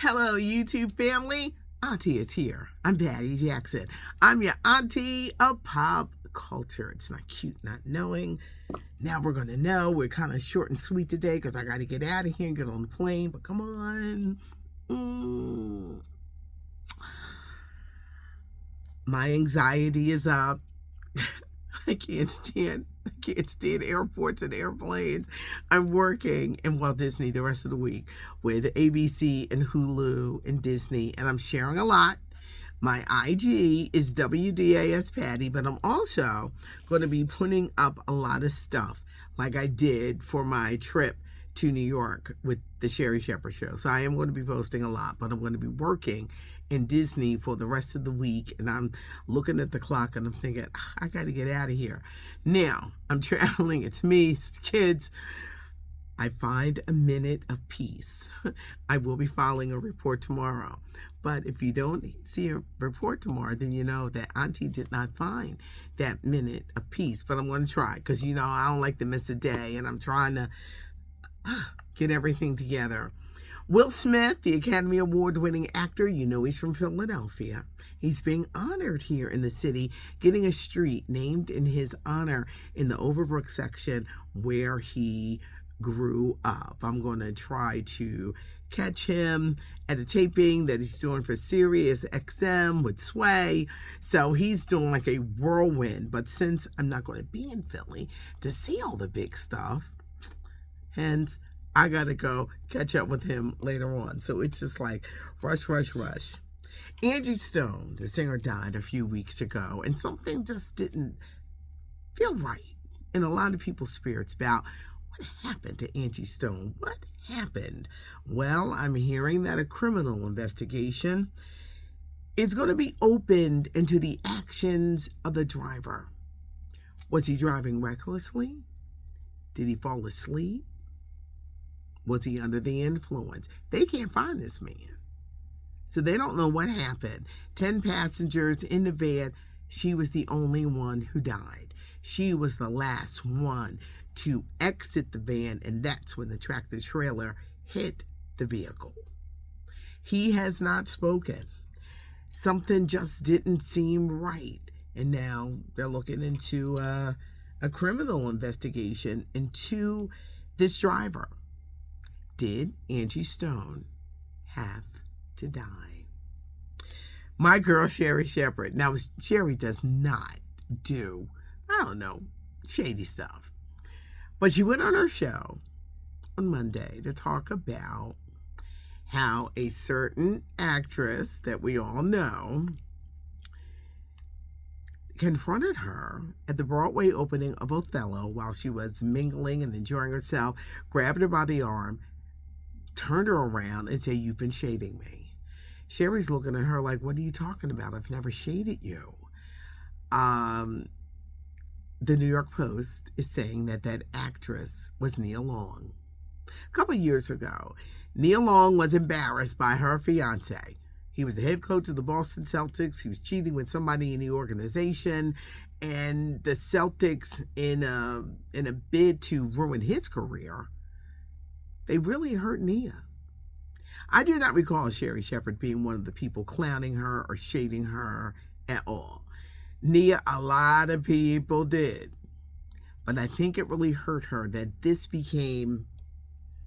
Hello, YouTube family. Auntie is here. I'm Patty Jackson. I'm your auntie of pop culture. It's not cute not knowing. Now we're going to know. We're kind of short and sweet today because I got to get out of here and get on the plane. But come on. My anxiety is up. I can't stand airports and airplanes. I'm working in Walt Disney the rest of the week with ABC and Hulu and Disney, and I'm sharing a lot. My IG is WDAS Patty, but I'm also going to be putting up a lot of stuff like I did for my trip to New York with the Sherry Shepherd Show. So I am going to be posting a lot, but I'm going to be working in Disney for the rest of the week, and I'm looking at the clock and I'm thinking, I got to get out of here. Now, I'm traveling. It's me, it's the kids. I find a minute of peace. I will be filing a report tomorrow. But if you don't see a report tomorrow, then you know that Auntie did not find that minute of peace. But I'm going to try because, you know, I don't like to miss a day, and I'm trying to get everything together. Will Smith, the Academy Award-winning actor, you know he's from Philadelphia. He's being honored here in the city, getting a street named in his honor in the Overbrook section where he grew up. I'm going to try to catch him at a taping that he's doing for Sirius XM with Sway. So he's doing like a whirlwind. But since I'm not going to be in Philly to see all the big stuff, hence I got to go catch up with him later on. So it's just like rush, rush, rush. Angie Stone, the singer, died a few weeks ago, and something just didn't feel right in a lot of people's spirits about what happened to Angie Stone. What happened? Well, I'm hearing that a criminal investigation is going to be opened into the actions of the driver. Was he driving recklessly? Did he fall asleep? Was he under the influence? They can't find this man. So they don't know what happened. 10 passengers in the van. She was the only one who died. She was the last one to exit the van, and that's when the tractor trailer hit the vehicle. He has not spoken. Something just didn't seem right. And now they're looking into a criminal investigation into this driver. Did Angie Stone have to die? My girl, Sherry Shepherd. Now, Sherry does not do, I don't know, shady stuff. But she went on her show on Monday to talk about how a certain actress that we all know confronted her at the Broadway opening of Othello while she was mingling and enjoying herself, grabbed her by the arm, turned her around and said, "You've been shading me." Sherry's looking at her like, "What are you talking about? I've never shaded you." The New York Post is saying that that actress was Nia Long. A couple of years ago, Nia Long was embarrassed by her fiance. He was the head coach of the Boston Celtics. He was cheating with somebody in the organization, and the Celtics, in a bid to ruin his career, they really hurt Nia. I do not recall Sherry Shepherd being one of the people clowning her or shading her at all. Nia, a lot of people did. But I think it really hurt her that this became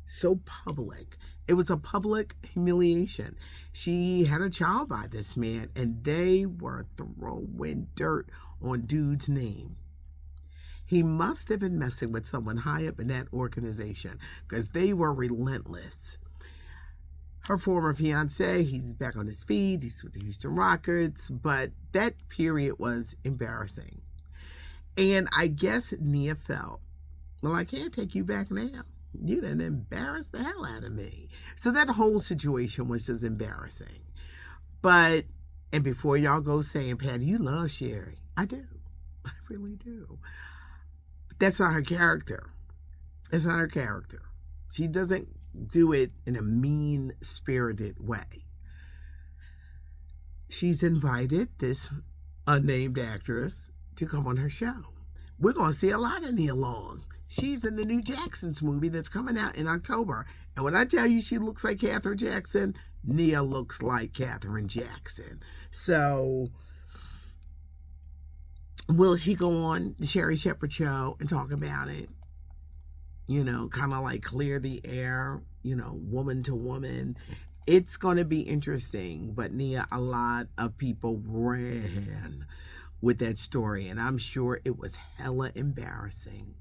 so public. It was a public humiliation. She had a child by this man, and they were throwing dirt on dude's name. He must have been messing with someone high up in that organization because they were relentless. Her former fiance, he's back on his feet. He's with the Houston Rockets, but that period was embarrassing. And I guess Nia felt, well, I can't take you back now. You done embarrassed the hell out of me. So that whole situation was just embarrassing. But, and before y'all go saying, Patty, you love Sherry. I do. I really do. That's not her character. It's not her character. She doesn't do it in a mean-spirited way. She's invited this unnamed actress to come on her show. We're going to see a lot of Nia Long She's in the new Jacksons movie that's coming out in October. And when I tell you she looks like Katherine Jackson, Nia looks like Katherine Jackson. So, will she go on the Sherry Shepherd show and talk about it? You know, kind of like clear the air, you know, woman to woman. It's going to be interesting. But Nia, a lot of people ran with that story. And I'm sure it was hella embarrassing.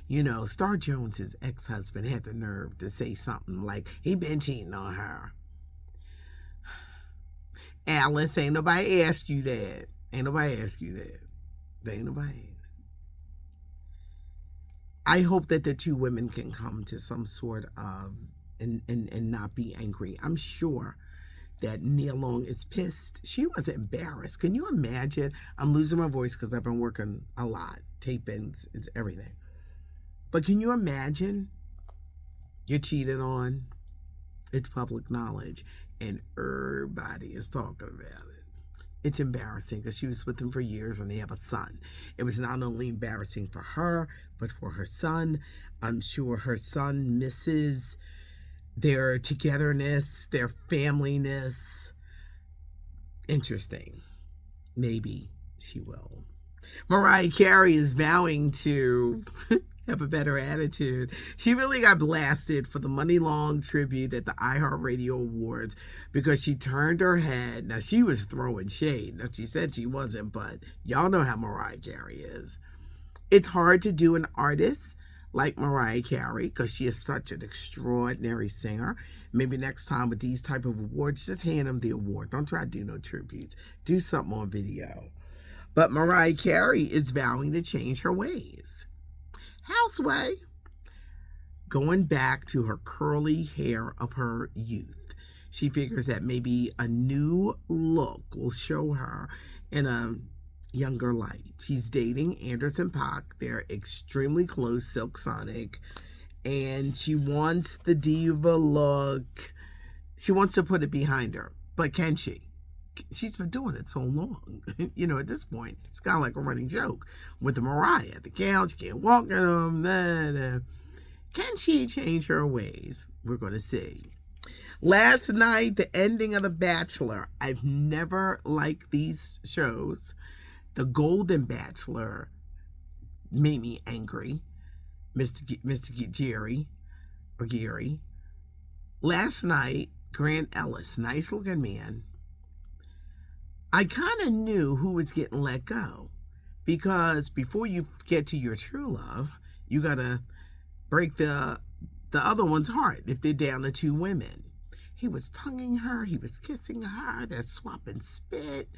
You know, Star Jones's ex-husband had the nerve to say something like he been cheating on her. Alice, ain't nobody asked you that. Ain't nobody asked you that. Ain't nobody asked. I hope that the two women can come to some sort of and not be angry. I'm sure that Nia Long is pissed. She was embarrassed. Can you imagine? I'm losing my voice because I've been working a lot. Tapings, it's everything. But can you imagine you're cheated on? It's public knowledge. And everybody is talking about it. It's embarrassing because she was with him for years and they have a son. It was not only embarrassing for her, but for her son. I'm sure her son misses their togetherness, their familyness. Interesting. Maybe she will. Mariah Carey is vowing to have a better attitude. She really got blasted for the Money Long tribute at the iHeartRadio Awards because she turned her head. Now, she was throwing shade. Now, she said she wasn't, but y'all know how Mariah Carey is. It's hard to do an artist like Mariah Carey because she is such an extraordinary singer. Maybe next time with these type of awards, just hand them the award. Don't try to do no tributes. Do something on video. But Mariah Carey is vowing to change her ways. Houseway, going back to her curly hair of her youth. She figures that maybe a new look will show her in a younger light. She's dating Anderson .Paak. They're extremely close, Silk Sonic. And she wants the diva look. She wants to put it behind her. But can she? She's been doing it so long. You know, at this point, it's kind of like a running joke with the Mariah. The gown, she can't walk in them. Can she change her ways? We're going to see. Last night, the ending of The Bachelor. I've never liked these shows. The Golden Bachelor made me angry. Mr. Gary. Last night, Grant Ellis, nice looking man. I kind of knew who was getting let go because before you get to your true love, you got to break the other one's heart if they're down to two women. He was tonguing her. He was kissing her. They're swapping spit.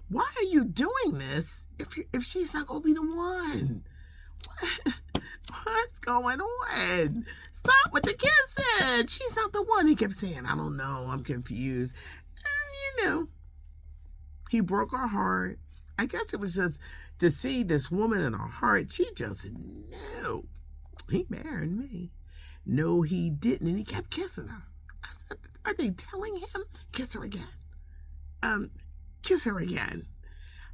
Why are you doing this if she's not going to be the one? What's going on? Stop with the kissing. She's not the one. He kept saying, I don't know. I'm confused. And, you know, he broke her heart. I guess it was just to see this woman in her heart. She just knew. He married me. No, he didn't. And he kept kissing her. I said, are they telling him? Kiss her again. Kiss her again.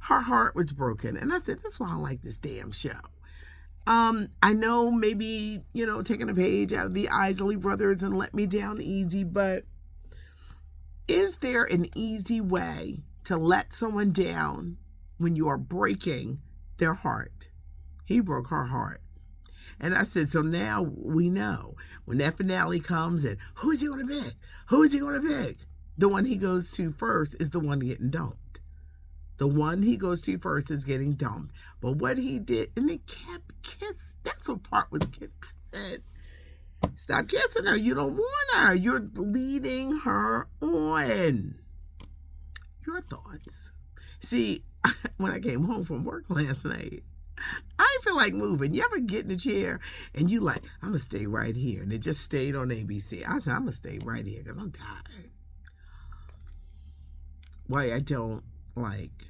Her heart was broken. And I said, that's why I don't like this damn show. I know maybe, you know, taking a page out of the Isley Brothers and Let Me Down Easy, but is there an easy way to let someone down when you are breaking their heart? He broke her heart. And I said, so now we know when that finale comes and who is he going to pick? Who is he going to pick? The one he goes to first is the one getting dumped. The one he goes to first is getting dumped. But what he did, and they kept kissing. That's what part was kissing. I said, stop kissing her. You don't want her. You're leading her on. Your thoughts. See, when I came home from work last night, I didn't feel like moving. You ever get in a chair and you like, I'm going to stay right here. And it just stayed on ABC. I said, I'm going to stay right here because I'm tired. Why I don't like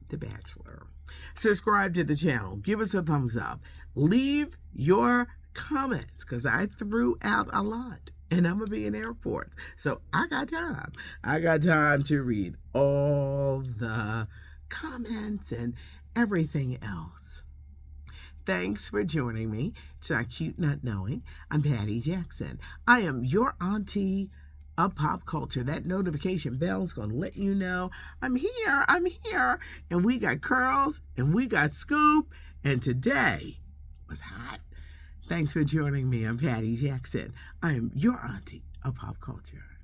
The Bachelor. Subscribe to the channel. Give us a thumbs up. Leave your comments because I threw out a lot. And I'm going to be in airports. So I got time. I got time to read all the comments and everything else. Thanks for joining me. It's not cute not knowing. I'm Patty Jackson. I am your auntie of pop culture. That notification bell's going to let you know I'm here. And we got curls and we got scoop. And today was hot. Thanks for joining me. I'm Patty Jackson. I am your auntie of pop culture.